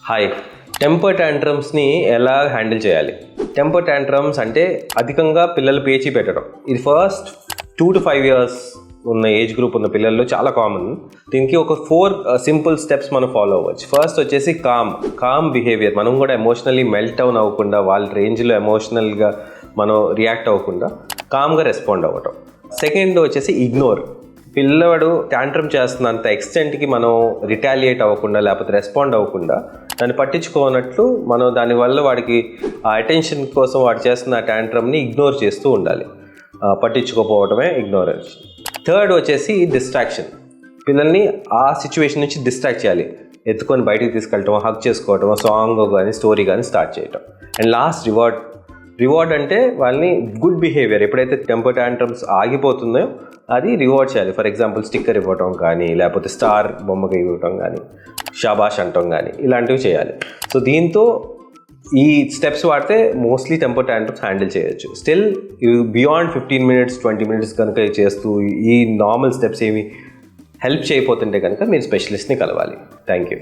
Hi, temper ట్యాంట్రమ్స్ని ఎలా handle చేయాలి? Temper tantrums అంటే అధికంగా పిల్లలు పేచీ పెట్టడం. ఇది ఫస్ట్ 2 to 5 years ఉన్న ఏజ్ గ్రూప్ ఉన్న పిల్లల్లో చాలా కామన్. దీనికి ఒక 4 సింపుల్ స్టెప్స్ మనం ఫాలో అవ్వచ్చు. ఫస్ట్ వచ్చేసి కామ్ బిహేవియర్. మనం కూడా ఎమోషనల్లీ మెల్ట్ డౌన్ అవ్వకుండా, వాళ్ళ రేంజ్లో ఎమోషనల్గా మనం రియాక్ట్ అవ్వకుండా కామ్గా రెస్పాండ్ అవ్వటం. సెకండ్ వచ్చేసి ఇగ్నోర్. పిల్లవాడు ట్యాంట్రమ్ చేస్తున్నంత ఎక్స్టెంట్కి మనం రిటాలియేట్ అవ్వకుండా, లేకపోతే రెస్పాండ్ అవ్వకుండా దాన్ని పట్టించుకోనట్లు మనం దానివల్ల వాడికి ఆ అటెన్షన్ కోసం వాడు చేస్తున్న ట్యాంట్రమ్ని ఇగ్నోర్ చేస్తూ ఉండాలి. పట్టించుకోపోవడమే ఇగ్నోరెన్స్. థర్డ్ వచ్చేసి డిస్ట్రాక్షన్. పిల్లల్ని ఆ సిచ్యువేషన్ నుంచి డిస్ట్రాక్ట్ చేయాలి. ఎత్తుకొని బయటికి తీసుకెళ్ళటం, హగ్ చేసుకోవటం, సాంగ్ కానీ స్టోరీ కానీ స్టార్ట్ చేయటం. అండ్ లాస్ట్ రివార్డ్ అంటే వాళ్ళని గుడ్ బిహేవియర్. ఎప్పుడైతే టెంపర్ ట్యాంట్రమ్స్ ఆగిపోతుందో అది రివార్డ్ చేయాలి. ఫర్ ఎగ్జాంపుల్ స్టిక్కర్ ఇవ్వటం కానీ, లేకపోతే స్టార్ బొమ్మగా ఇవ్వటం కానీ, షాబాష్ అంటాం కానీ, ఇలాంటివి చేయాలి. సో దీంతో ఈ స్టెప్స్ వాడితే మోస్ట్లీ టెంపర్ ట్యాంట్రమ్స్ హ్యాండిల్ చేయొచ్చు. స్టిల్ బియాండ్ 15 minutes 20 minutes కనుక చేస్తూ ఈ నార్మల్ స్టెప్స్ ఏమి హెల్ప్ చేయకపోతుంటే కనుక మీరు స్పెషలిస్ట్ని కలవాలి. Thank you.